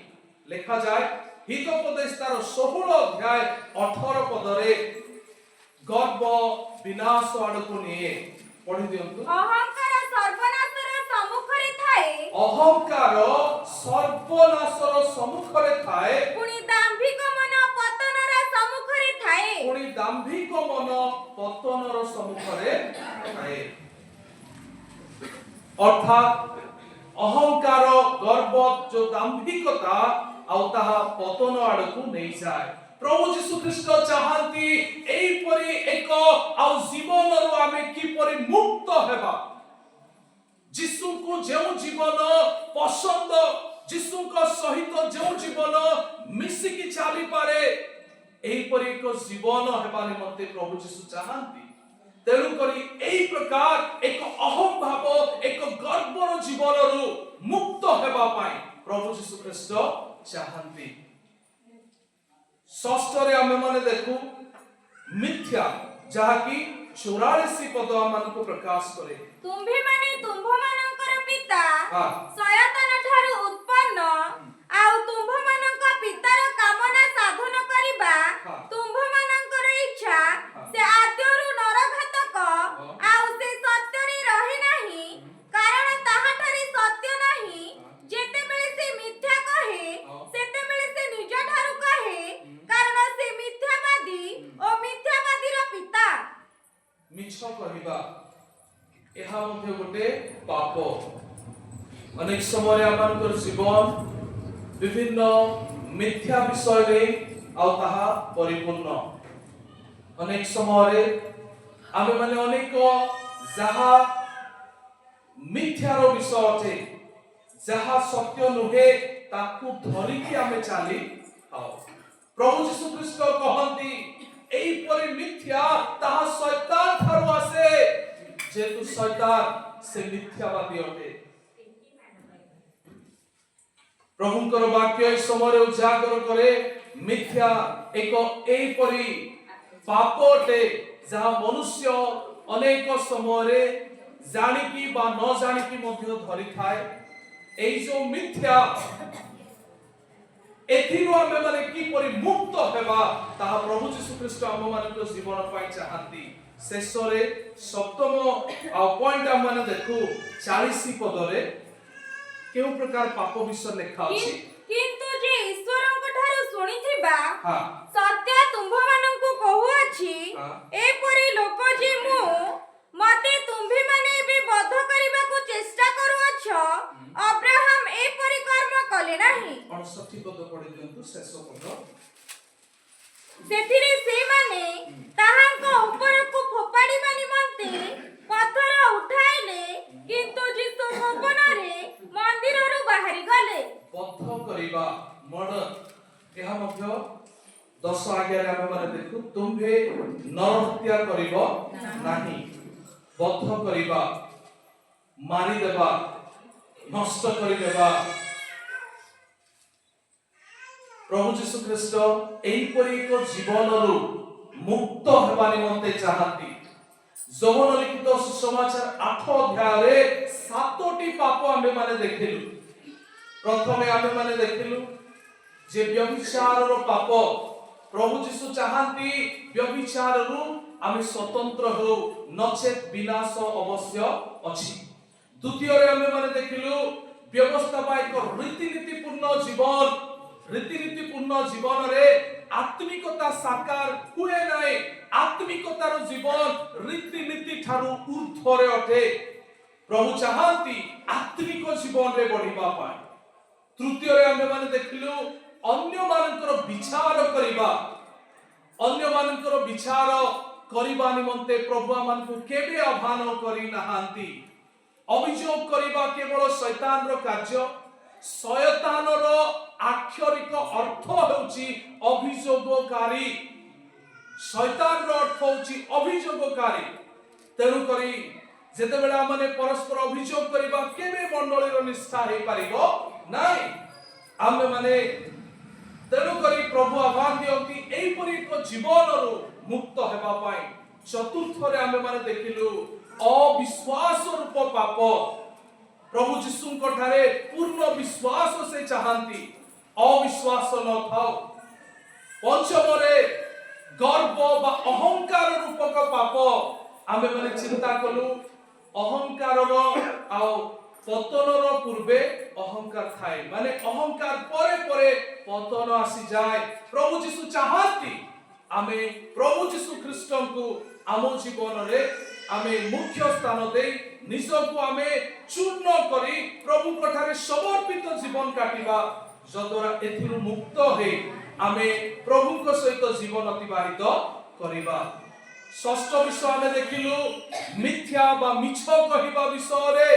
ଲେଖାଯାଏ ହିତୋପଦେଶ ତାର 16:18 ପଦରେ ଗର୍ବ ବିନାଶ ଆଡ଼କୁ ନିଏ। ପଢି ଦିଅନ୍ତୁ। ଅହଙ୍କାର ସର୍ବନାଶର ସମ୍ମୁଖରେ ଥାଏ, ଅହଙ୍କାର ସର୍ବନାଶର ସମ୍ମୁଖରେ ଥାଏ, ପୁଣି ଦାମ୍ଭିକ ମନ ପତନ ପୁଣି ଦାମ୍ଭିକ ମନ ପତନର ସମ୍ମୁଖରେ ଥାଏ। ଅର୍ଥାତ୍ ଅହଙ୍କାର ଗର୍ବ ଯୋ ଦାମ୍ଭିକତା ଆଉ ତାହା ପତନ ଆଡକୁ ନେଇଯାଏ। ପ୍ରଭୁ ଯୀଶୁ ଖ୍ରୀଷ୍ଟ ଚାହାନ୍ତି ଏଇପରି ଏକ ଆଉ ଜୀବନରୁ ଆମେ କିପରି ମୁକ୍ତ ହେବା। ଯୀଶୁଙ୍କୁ ଯେଉଁ ଜୀବନ ପସନ୍ଦ, ଯୀଶୁଙ୍କ ସହିତ ଯେଉଁ ଜୀବନ ମିଶିକି ଚାଲିପାରେ, ଏହିପରି ଏକ ଜୀବନ ହେବା ନିମନ୍ତେ ପ୍ରଭୁ ଯୀଶୁ ଚାହାନ୍ତି। ତେଣୁକରି ଏହି ପ୍ରକାର ଏକ ଅହଂଭାବ, ଏକ ଗର୍ବର ଜୀବନରୁ ମୁକ୍ତ ହେବା ପାଇଁ ପ୍ରଭୁ ଯୀଶୁ ଖ୍ରୀଷ୍ଟ ଚାହାନ୍ତି। ଷଷ୍ଠରେ ଆମେ ମାନେ ଦେଖୁ ମିଥ୍ୟା, ଯାହାକି 44 ପଦ ଆମମାନଙ୍କୁ ପ୍ରକାଶ କରେ। ତୁମ୍ଭେମାନେ ତୁମ୍ଭମାନଙ୍କର ପିତା ହଁ। ଶୟତାନ ଠାରୁ ଉତ୍ପନ୍ନ, ଆଉ ତୁମ୍ଭମାନଙ୍କ ପିତାର କାମନା ସାଧନ କରିବା ହଁ। ତୁମ୍ଭମାନଙ୍କର ଇଚ୍ଛା। ହଁ। ସେ ଆଦ୍ୟରୁ ନରଘାତକ, ହଁ। ଆଉ ସେ ସତ୍ୟରେ ରହି ନାହିଁ, କାରଣ ତାହାଠାରେ ସତ୍ୟ ନାହିଁ। ଯେତେବେଳେ ସେ ମିଥ୍ୟା କହେ, ହଁ। ସେତେବେଳେ ସେ ନିଜଠାରୁ କହେ, କାରଣ ସେ ମିଥ୍ୟାବାଦୀ ଓ ମିଥ୍ୟାବାଦୀର ପିତା। ମିଛ କହିବା ଏହା ମଧ୍ୟ ଗୋଟେ ପାପ। ଅନେକ ସମୟରେ ଆମମାନଙ୍କର ଜୀବନ ବିଭିନ୍ନ ମିଥ୍ୟା ବିଷୟରେ ଆଉ ତାହା ପରିପୂର୍ଣ୍ଣ। ଅନେକ ସମୟରେ ଆମେମାନେ ଅନେକ ଯାହା ମିଥ୍ୟାର ବିଷୟ ଅଟେ, ଯାହା ସତ୍ୟ ନୁହେଁ, ତାକୁ ଧରିକି ଆମେ ଚାଲିଥାଉ। ପ୍ରଭୁ ଯୀଶୁ ଖ୍ରୀଷ୍ଟ କହନ୍ତି ଏହିପରି ମିଥ୍ୟା ତାହା ଶୈତାନ ଠାରୁ ଆସେ, ଯେହେତୁ ଶୈତାନ ସେ ମିଥ୍ୟାବାଦୀ ଅଟେ। ପ୍ରଭୁଙ୍କର ବାକ୍ୟ ଏହି ସମୟରେ ଉଜାଗର କରେ ମିଥ୍ୟା ଏକ ଏହିପରି ପାପ ଅଟେ, ଯାହା ମନୁଷ୍ୟ ଅନେକ ସମୟରେ ଜାଣିକି ବା ନ ଜାଣିକି ମଧ୍ୟ ଧରିଥାଏ। এই যে মিথ্যা, এথিরু ଆମେ ମାନେ কিপରି মুক্ত ହେବା, ତାହା ପ୍ରଭୁ ଯୀଶୁ ଖ୍ରୀଷ୍ଟ ଆମମାନଙ୍କ ଜୀବନ ପାଇଁ ଚାହାନ୍ତି। ଶେଷରେ ସପ୍ତମ ଆଉ ପଏଣ୍ଟ ଆମେ ଦେଖୁ 40 ପଦରେ କେଉଁ ପ୍ରକାର ପାପ ବିଷୟ ଲେଖା ଅଛି। କିନ୍ତୁ ଯେ ଈଶ୍ୱରଙ୍କ ଠାରୁ ଶୁଣିଥିବା ହଁ। ସତ୍ୟ ତୁମ୍ଭମାନଙ୍କୁ କହୁଅଛି, ହଁ। ଏପରି ଲୋକ ଯେ ମତେ ତୁମ୍ଭେମାନେ ଏବେ ବଧ କରିବାକୁ ଚେଷ୍ଟା କରୁଅଛ, ଅବ୍ରାହମ ଏପରି କର୍ମ କଲେ ନାହିଁ। 68 ପଦ ପଢି ଦିଅନ୍ତୁ, ଶେଷ ପଦ। ସେଥିରେ ସେମାନେ ତାହାଙ୍କ ଉପରକୁ ଫୋପାଡ଼ିବା ନିମନ୍ତେ ପଥର ଉଠାଇଲେ, କିନ୍ତୁ ଯୀଶୁ ଗୋପନରେ ମନ୍ଦିରରୁ ବାହାରି ଗଲେ। ବଦ୍ଧ କରିବା ମର୍ଡର, ଏହା ମଧ୍ୟ 10 ଆଜ୍ଞାରେ ଆମେ ମାନେ ଦେଖୁ। ତୁମ୍ଭେ ନରହତ୍ୟା କରିବ ନାହିଁ, ବଦ୍ଧ କରିବା, ମାରିଦେବା, ନଷ୍ଟ କରିଦେବା। ପ୍ରଭୁ ଯୀଶୁ ଖ୍ରୀଷ୍ଟ ଏହିପରି ଏକ ଜୀବନରୁ ମୁକ୍ତ ହେବା ନିମନ୍ତେ ଚାହାନ୍ତି। ଯୌବନ ଲିଖିତ ସୁସମାଚାର 8 ଅଧ୍ୟାୟରେ 7ଟି ପାପ ଆମେ ମାନେ ଦେଖିଲୁ। ପ୍ରଥମେ ଆମେ ମାନେ ଦେଖିଲୁ ଯେ ବ୍ୟଭିଚାରର ପାପ। ପ୍ରଭୁ ଯୀଶୁ ଚାହାନ୍ତି ବ୍ୟଭିଚାରରୁ ଆମେ ସ୍ୱତନ୍ତ୍ର ହେଉ, ନଚେତ୍ ବିନାଶ ଅବଶ୍ୟ ଅଛି। ଦ୍ୱିତୀୟରେ ଆମେ ମାନେ ଦେଖିଲୁ ବ୍ୟବସ୍ଥା ବା ଏକ ରୀତିନୀତିପୂର୍ଣ୍ଣ ଜୀବନ। ରୀତିନୀତିପୂର୍ଣ୍ଣ ଜୀବନରେ ଆତ୍ମିକତା ସାକାର ହୁଏ ନାହିଁ। ଆତ୍ମିକତାର ଜୀବନ ରୀତିନୀତି ଠାରୁ ঊର୍ଧ୍ୱରେ ଅଟେ। ପ୍ରଭୁ ଚାହାନ୍ତି ଆତ୍ମିକ ଜୀବନରେ ବଢିବା ପାଇଁ। ତୃତୀୟରେ ଆମେ ମାନେ ଦେଖିଲୁ ଅନ୍ୟମାନଙ୍କର ବିଚାର କରିବା। ଅନ୍ୟମାନଙ୍କର ବିଚାର କରିବା ନିମନ୍ତେ ପ୍ରଭୁ ଆମମାନଙ୍କୁ କେବେ ଆହ୍ୱାନ କରିନାହାନ୍ତି। ଅଭିଯୋଗ କରିବା କେବଳ ଶୈତାନର କାର୍ଯ୍ୟ। ଶୟତାନର ଆକ୍ଷରିକ ଅର୍ଥ ହେଉଛି ଅଭିଯୋଗକାରୀ। ଶୈତାନର ଅର୍ଥ ହେଉଛି ଅଭିଯୋଗକାରୀ। ତେଣୁକରି ଯେତେବେଳେ ଆମେ ପରସ୍ପର ଅଭିଯୋଗ କରିବା, କେବେ ମଣ୍ଡଳୀର ନିଷ୍ଠା ହେଇପାରିବ ନାହିଁ। ଆମେ ମାନେ ତେଣୁକରି ପ୍ରଭୁ ଆହ୍ୱାନ ଦିଅନ୍ତି ଏହିପରି ଏକ ଜୀବନରୁ ମୁକ୍ତ ହେବା ପାଇଁ। ଚତୁର୍ଥରେ ଆମେ ମାନେ ଦେଖିଲୁ ଅବିଶ୍ୱାସ ରୂପ ପାପ। ପ୍ରଭୁ ଯୀଶୁଙ୍କ ଠାରେ ପୂର୍ଣ୍ଣ ବିଶ୍ୱାସ ସେ ଚାହାନ୍ତି, ଅବିଶ୍ୱାସ ନଥାଉ। ପଞ୍ଚମରେ ଗର୍ବ ବା ଅହଙ୍କାର ରୂପକ ପାପ। ଆମେ ମାନେ ଚିନ୍ତା କଲୁ ଅହଙ୍କାରର ଆଉ ପତନର ପୂର୍ବେ ଅହଙ୍କାର ଥାଏ, ମାନେ ଅହଙ୍କାର ପରେ ପରେ ପତନ ଆସିଯାଏ। ପ୍ରଭୁ ଯୀଶୁ ଚାହାନ୍ତି आमे प्रभु यीशु ख्रीष्ट को आम जीवन रे आमे मुख्य स्थान दे निजको आमे चूर्ण करी प्रभु कठारे समर्पित जीवन काटिबा जद्वारा एथिरु मुक्त हे आमे प्रभु को सहित जीवन अतिबाहित करिबा। षष्ठ विषय आमे देखिलु मिथ्या बा मिछ कहिबा विषय रे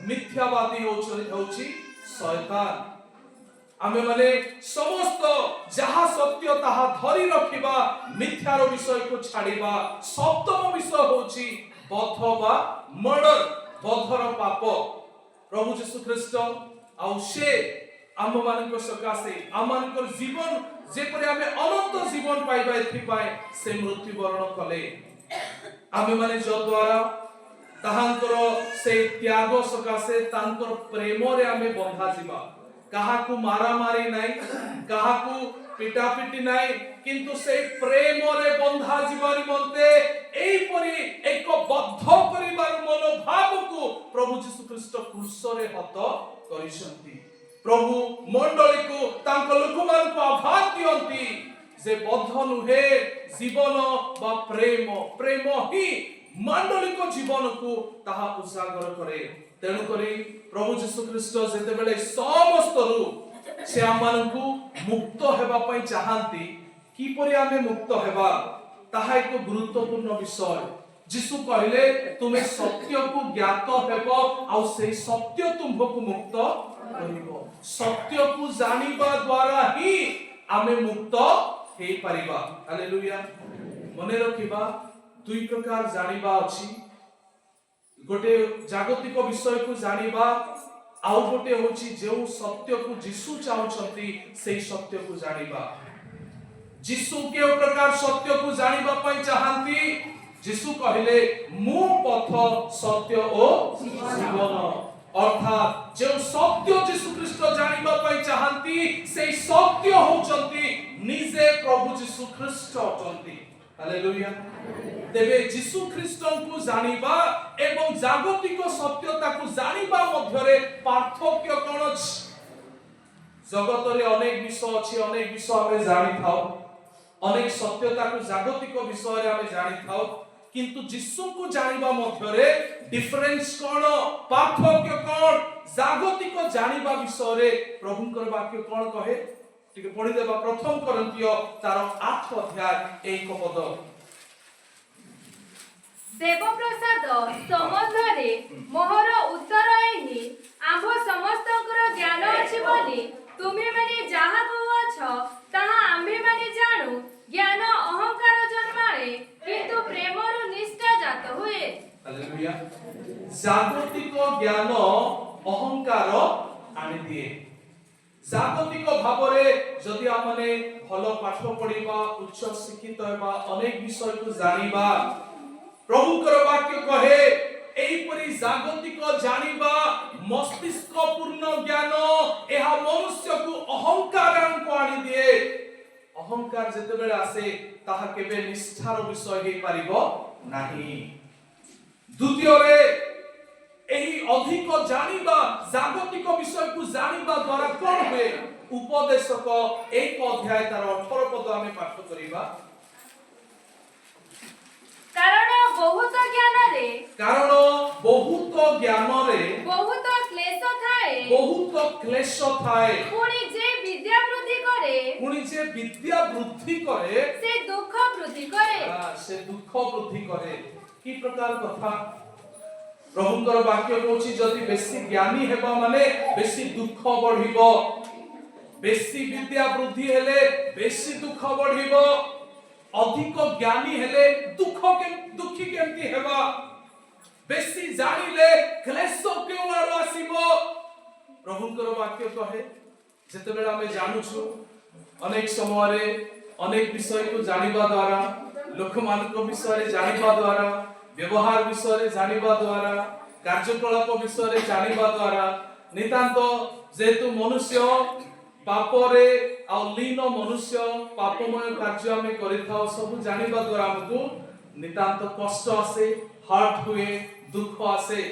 मिथ्यावादी होछि शैतान। आमे माने समस्त जहा सत्य ताहा धरी रखिबा मिथ्यार विषय को छाड़िबा। सप्तम विषय होछि बध बा मर्डर बधर पाप। प्रभु यीशु ख्रीष्ट आउ से आम मानक सकाशे आम मानकर जीवन जेपरि आमे अनंत जीवन पाइबा एथि पाए से मृत्युवरण कले। आमे माने जो द्वारा ताहांकर से त्याग सकाशे तांकर प्रेम रे आमे बंधा जिबा। काहाकू मारा मारी नाही काहाकू पिटा पिटी नाही किंतु से प्रेम रे बंधा जीवन निमंते एई परी एक बद्ध करिबार मनोभाव को प्रभु यीशु ख्रीष्ट क्रूस रे हत करिसंती। प्रभु मंडली को तांक लोकमान को आभार दियंती जे बद्ध नुहे जीवन बा प्रेम प्रेम ही मंडली को जीवन को ताहा उजागर करे। तेणु करी प्रभु यीशु ख्रीष्ट जेते बेले समस्त रु से आमानकु मुक्त हेबा पई चाहंती की परि आमे मुक्त हेबा ताहा एक गुरुत्वपूर्ण विषय। यीशु कहले तुमे सत्य को ज्ञात हेबो आ से सत्य तुमको मुक्त करिवो। सत्य को जानिबा द्वारा ही आमे मुक्त हे परिबा। हालेलुया। मने रखिबा दुई प्रकार जानिबा अछि। गोटे जागतिक विषय को जानिबा आउ गोटे होछि जे सत्य को यीशु चाहुछंती सेही सत्य को जानिबा। यीशु के प्रकार सत्य को जानिबा पई चाहंती। यीशु कहले मु पथ सत्य ओ जीवन अर्थात जे सत्य यीशु ख्रीष्ट जानिबा पई चाहंती सेही सत्य होचंती निजे प्रभु यीशु ख्रीष्ट अटंती। हालेलुया। तेबे यीशु ख्रीष्ट को जानिबा एवं जागतिक सत्यता को जानिबा मध्यरे पार्थक्य कोन अछि? जगत रे अनेक विषय अछि अनेक विषय हमें जानि थाओ अनेक सत्यता को जागतिक विषय रे हमें जानि थाओ किंतु यीशु को जानिबा मध्यरे डिफरेंस कोन पार्थक्य कोन जागतिक जानिबा विषय रे प्रभुकर वाक्य कोन कहे ठीक पढ़ी देबा। प्रथम कोरिन्थिय तार 8 अध्याय 1 पद। देवप्रसाद संबंधरे मोहर उत्तर एही आंभ समस्तकर ज्ञान अछि बोली तुमे माने जाहा कहछ ताहा आम्भे माने जानु ज्ञान अहंकार जन्माए किंतु प्रेमरो निष्ठा जात हुए। हालेलुया। जागतिक ज्ञान अहंकार आनि दिए। जागतिक भावरे जदि आमने भलो पाठ पढिबा उच्च शिक्षित हेबा अनेक विषय को जानिबा प्रभुकर वाक्य कहे एई परि जागतिक जानिबा मस्तिष्क पूर्ण ज्ञान एहा मनुष्य को अहंकार को आनि दिए। अहंकार जते बेले आसे ताहा केबे निष्ठार विषय हे पारिबो नाही। द्वितीय रे एही अधिक जानिबा जागतिक विषय को जानिबा द्वारा कोन हुए उपदेशक 1 अध्याय तार 18 पद आमे पाठ करिबा। कारण बहुत ज्ञान रे बहुत क्लेश थाए पुणी जे विद्या वृद्धि करे से दुख वृद्धि करे। की प्रकार कथा प्रभुकर वाक्य कहछि जदि बेसी ज्ञानी हेबा माने बेसी दुख बढ़िबो बेसी विद्या वृद्धि हेले बेसी दुख बढ़िबो अधिक ज्ञानी हेले दुखी केमती हेबा बेसी जानिले क्लेश केउआरो आसीबो। प्रभुकर वाक्य कहे जते बेला हम जानुछु अनेक समय रे अनेक विषय को जानिबा द्वारा लोक मानक विषय रे जानिबा द्वारा व्यवहार विषय रे जानिबा द्वारा कार्यकलाप विषय रे जानिबा द्वारा नितांत जेतु मनुष्य पापरे आ लीन मनुष्य पापमय कार्य आमे करिथाओ सब जानिबा द्वारा हमकु नितांत कष्ट आसे हर्ट हुए दुख आसे।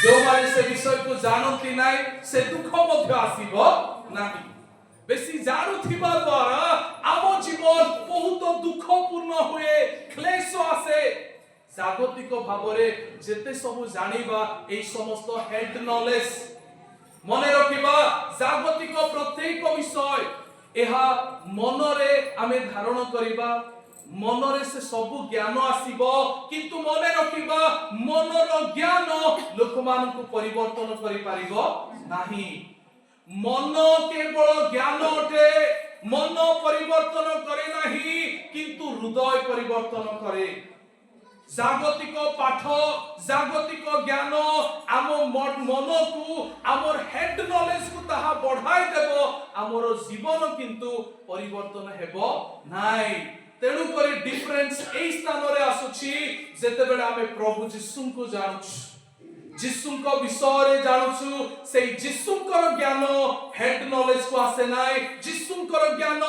जो माने से विषय को जानती नाही से दुख मध्य आसीबो नाही। बेसी जानुथिबा द्वारा आम जीवन बहुत दुखपूर्ण हुए क्लेश आसे जागतिक भावरे जेते सब जानिबा ए समस्त हेड नॉलेज मने रखिबा जागतिक प्रत्येक विषय एहा मनरे आमे धारण करिबा मनरे से सब ज्ञान आसीबो किंतु मने रखिबा मनर ज्ञान लोकमानकु परिवर्तन करि पारिबो नाही मन केवल ज्ञान अटे मन परिवर्तन करे नाही किंतु हृदय परिवर्तन करे जागतिक पाठ जागतिक ज्ञान आम मन को आमर हेड नॉलेज को ताहा बढ़ाई देबो आमर जीवन किंतु परिवर्तन हेबो नाइ तेणु करी डिफरेंस एई स्थान रे आसुची जेते बेले आमे प्रभु यीशु को जानछु यीशु को विषय रे जानछु से यीशु को ज्ञान हेड नॉलेज को आसे नाइ यीशु को ज्ञान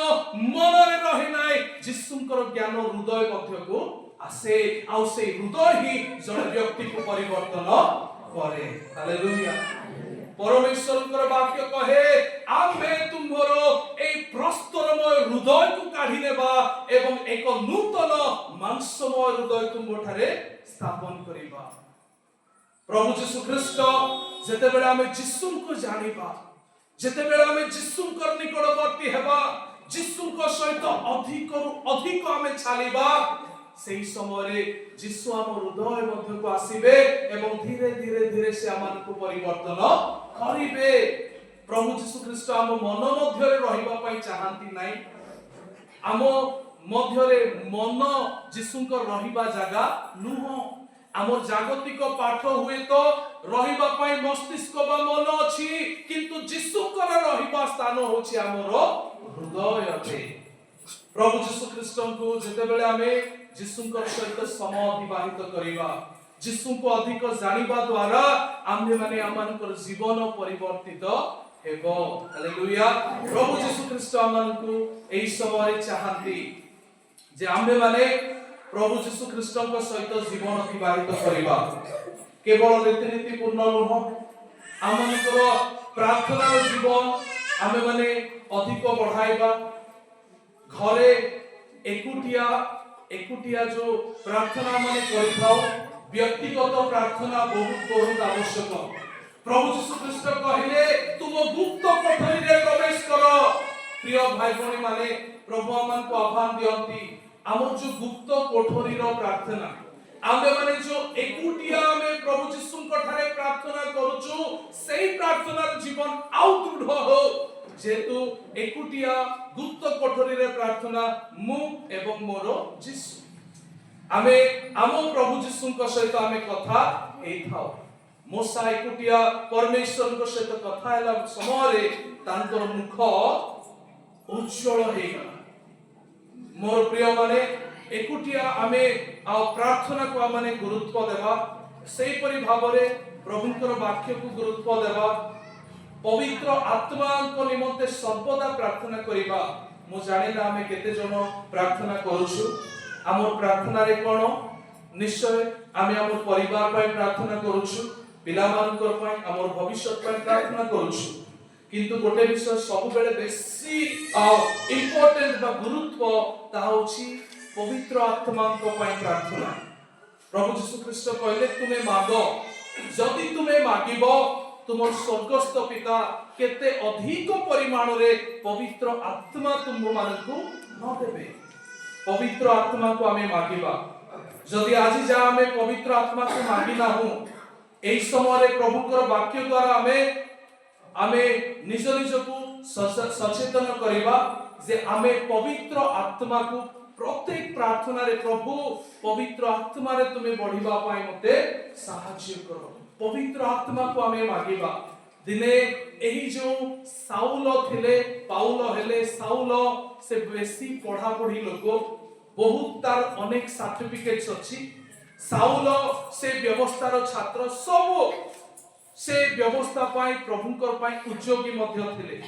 मन रे रहि नाइ यीशु को ज्ञान हृदय मध्य को आसे आउ से हृदय ही जन व्यक्ति को परिवर्तन करे हालेलुया परमेश्वर वाक्य कहे आमे तुम्हरो ए प्रस्तरमय हृदय को काढी नेबा एवं एक नूतन मांसमय हृदय तुम ठारे स्थापन करिबा प्रभु यीशु ख्रीष्ट जेते बेले आमे यीशु को जानिबा जेते बेले आमे यीशु को निकटवर्ती हेबा यीशु को सहित अधिक आमे छालिबा सेही समय यीशु आम हृदय मध्य को आसीबे एवं धीरे धीरे धीरे से आमान को परिवर्तन करिबे प्रभु यीशु ख्रीष्ट आम मन मध्य रे रहिबा पई चाहंती नाही आम मध्य रे मन यीशु को रहिबा जागा नुह आमर जागतिक पाठ हुए तो रहिबा पई मस्तिष्क बा मन अछि किंतु यीशु को रहिबा स्थान होछि आमर हृदय अटे प्रभु यीशु ख्रीष्ट को जेते बेले आमे यीशु को सहित समय अतिबाहित करिबा यीशु को अधिक जानिबा द्वारा आम्हे माने आमानकर जीवन परिवर्तित हेबो हालेलुया प्रभु यीशु ख्रीष्ट आमानकु एई समय चाहंती जे आम्हे माने प्रभु यीशु ख्रीष्ट को सहित जीवन अतिबाहित करिबा केवल रीतिनीति पूर्ण नुह आमानकर प्रार्थना जीवन आम्हे माने अधिक बढ़ाइबा घरे एकुटिया जो प्रार्थना माने करिथाओ व्यक्तिगत प्रार्थना बहुत आवश्यक प्रभु यीशु ख्रीष्ट कहिले तुम गुप्त कोठरी रे प्रवेश करो प्रिय भाई भणी माने प्रभु आमान को आह्वान दियंती हमर जो गुप्त कोठरी रो प्रार्थना आमे माने जो एकुटिया में प्रभु यीशु को ठारे प्रार्थना करूछु सेही प्रार्थनार जीवन आउ दृढ़ हो जेतु एकुटिया गुप्त कोठरी रे प्रार्थना मु एवं मोरो यीशु आमे आम प्रभु यीशु को सहित आमे कथा हेथाओ मोसा एकुटिया परमेश्वर को सहित कथा हैला समय रे तांकर मुख उज्जवल हे गला मोर प्रिय माने एकुटिया आमे आ प्रार्थना को माने गुरुत्व देबा सेही परि भाबरे प्रभुकर वाक्य को गुरुत्व देबा पवित्र आत्मा को निमंते सर्वदा प्रार्थना करिबा मु जाने ना हमें केते जन प्रार्थना करूछु हमर प्रार्थना रे कोन निश्चय आमे हमर परिवार पय प्रार्थना करूछु पिला मानकर पय हमर भविष्य पय प्रार्थना करूछु किंतु गोटे विषय सब बेले बेसी इंपोर्टेंट बा गुरुत्व ता होछि पवित्र आत्मा को पय प्रार्थना प्रभु यीशु ख्रीष्ट कहले तुमे मागो जदि तुमे मागिबो तुमर स्वर्गस्थ पिता केते अधिक परिमाण रे पवित्र आत्मा तुम मानकु न देबे पवित्र आत्मा को हमें मागिबा जदि आज जा हमें पवित्र आत्मा को मागी ना हूं एई समय रे प्रभुकर वाक्य द्वारा हमें निज को सचेतन करिबा जे हमें पवित्र आत्मा को प्रत्येक प्रार्थना रे प्रभु पवित्र आत्मा रे तुमे बढ़िबा पाई मते सहाय्य करो पवित्र आत्मा को हमें मागिबा दिने एही जो साउल थिले पाउल हेले साउल से बेसी पढ़ा पढ़ी लोक बहुत तार अनेक सर्टिफिकेट्स अछि साउल से व्यवस्थार छात्र सब से व्यवस्था पाई प्रभुकर पाई उद्योगी मध्य थिले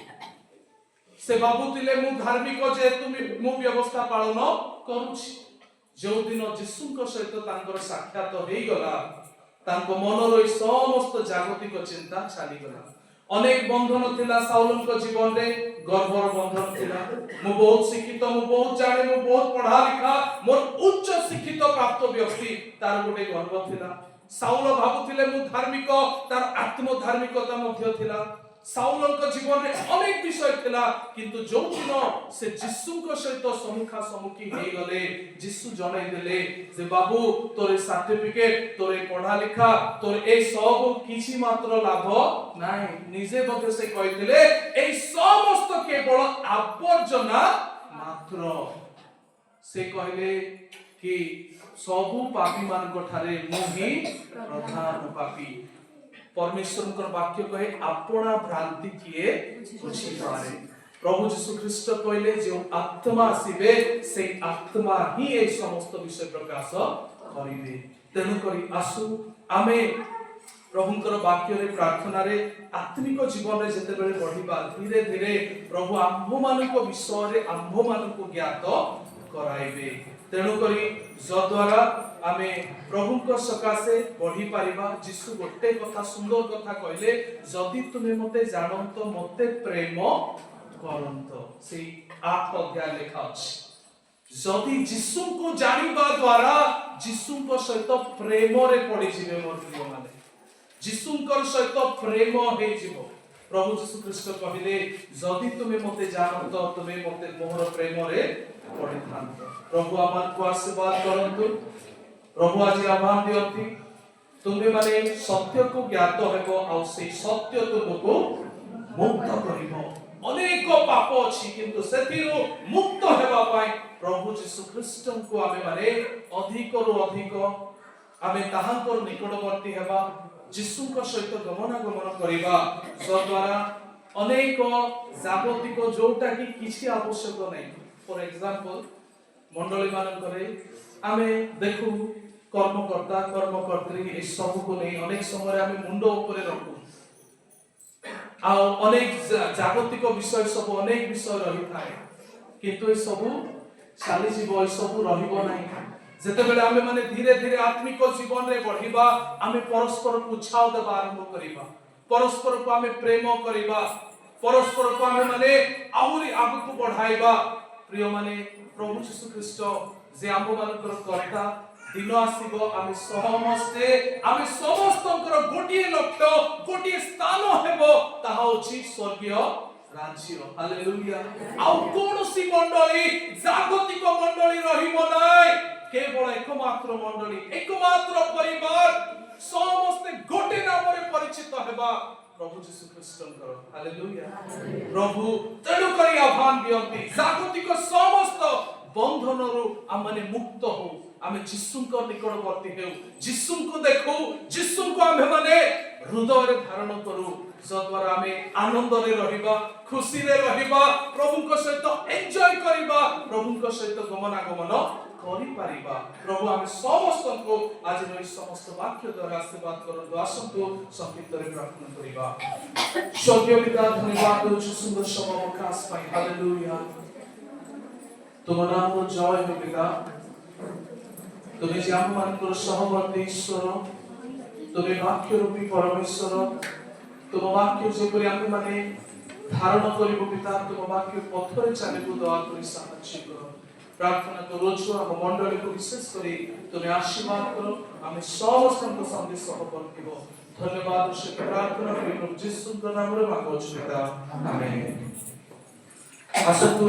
से भाबुतिले मु धार्मिक जे तुम मु व्यवस्था पालन करूछि जो दिन यीशुଙ୍କ सहित तांकर साक्षात हेई गला तांको मनर समस्त जागतिक चिंता छाली गला अनेक बंधन थिला साउलଙ୍କ जीवनरे गर्भर बंधन थिला मु बहुत शिक्षित मु बहुत जाने मु बहुत पढ़ा लिखा मोर उच्च शिक्षित प्राप्त व्यक्ति तार गोटे गर्व थिला साउल भाबुथिले मु धार्मिक तार आत्म धार्मिकता मध्य थिला साउलଙ୍କ जीवन रे अनेक विषय थिला किंतु जो दिन से जिसुଙ୍କ सहित सम्मुखा सम्मुखी हे गले जिसु जणाई देले जे बाबू तोरे सर्टिफिकेट तोरे पढ़ा लिखा तोर ए सब किछि मात्र लाभ नाही निजे बगे से कहिथिले ए समस्त केवल आवर्जना मात्र से कहले कि सबु पापी मान ठारे मुहि प्रधान पापी परमेश्वर वाक्य कहे अपना भ्रांति किए बुझी पारे प्रभु यीशु ख्रीष्ट कहले जो आत्मा आसीबे से आत्मा ही ए समस्त विषय प्रकाश करिवे तेनु करी आसु आमे प्रभुंकर वाक्य रे प्रार्थना रे आत्मिक जीवन रे जते बेले बढ़िबा धीरे धीरे प्रभु आम्भ मानको विषय रे आम्भ मानको ज्ञात कराइबे तेनु करी जद्वारा आमे प्रभुंक सकाशे बढ़ी पारिबा जिसु गोटे कथा सुंदर कथा कहले जदि तुमे मते जानंत मते प्रेम करंत से 8 अध्याय लेखा अछि जदि जिसु को जानिबा द्वारा जिसु को सहित प्रेम रे पड़ी जिवे मोर प्रिय माने जिसु को सहित प्रेम हे जीवो प्रभु यीशु ख्रीष्ट कहले जदि तुमे मते जानंत तुमे मते मोर प्रेम रे पड़ी थांत प्रभु आमान को आशीर्वाद करंतु प्रभु आज आह्वान दियंती तुमे माने सत्य को ज्ञात हेबो आ से सत्य तुमको मुक्त करिवो अनेक पाप अछि किंतु सेतिरो मुक्त हेबा पाई प्रभु यीशु ख्रीष्ट को आमे माने अधिक रु अधिक आमे ताहांकर निकटवर्ती हेबा यीशु को सहित गमनागमन करिबा द्वारा अनेक जागतिक जोटा कि किछि आवश्यक नै फॉर एग्जांपल मंडली मानकरे आमे देखु कर्मकर्ता कर्मकर्त्री ए सब को नै अनेक समय आमे मुंड ऊपर रखु आ अनेक जागतिक विषय सब अनेक विषय रही थाए किंतु ए सब चाली जीव ए सब रहिबो नै जते बेले आमे माने धीरे धीरे आत्मिक जीवन रे बढ़िबा आमे परस्पर को उत्साह देबा आरंभ करिबा परस्पर को आमे प्रेम करिबा परस्पर को आमे माने आहुरी आगु को बढ़ाइबा प्रिय माने प्रभु यीशु ख्रीष्ट जे आम्भ मानकर कर्ता दिन आसीबो आमे समस्तकर गोटिए लक्ष्य गोटिए स्थान हेबो ताहा अछि स्वर्गीय राज्य हालेलुया आ कोनोसी मंडली जागतिक मंडली रहिबो नै केवल एकमात्र मंडली एकमात्र परिवार समस्त गोटे नाम रे परिचित हेबा प्रभु यीशु ख्रीष्टकर हालेलुया प्रभु तेनु करी आह्वान दियंती जागतिक समस्त बंधनरु आमने मुक्त हो आमे जिसुंक निकटवर्ती हेउ जिसुंक देखो जिसुंक आमे माने हृदय रे धारण करू जद्वारा आमे आनंद रे रहिबा खुशी रे रहिबा प्रभुंक सहित एन्जॉय करिबा प्रभुंक सहित गमनागमन करि पारिबा प्रभु आमे समस्त को आज नई समस्त वाक्य द्वारा आशीर्वाद करନ୍ତୁ आसंतु संकीर्तन रे प्रार्थना करिबा स्वर्गीय पिता धन्यवाद दउछु सुंदर समय अवकाश पाई हालेलुया तुम नाम जय हो पिता तुमे जे आम मानकर सहवर्ती ईश्वर तुमे वाक्य रूपी परमेश्वर तुम वाक्य जेपरि आम माने धारण करिबो पिता तुम वाक्य पथरे चलिबो दया करि साहाय्य करो प्रार्थना करूछु हम मंडली को विशेष करी तुमे आशीर्वाद करो आमे समस्त को संदेश सहवर्तीबो धन्यवाद से प्रार्थना करी प्रभु यीशु नाम रे मांगो पिता आमेन आसतु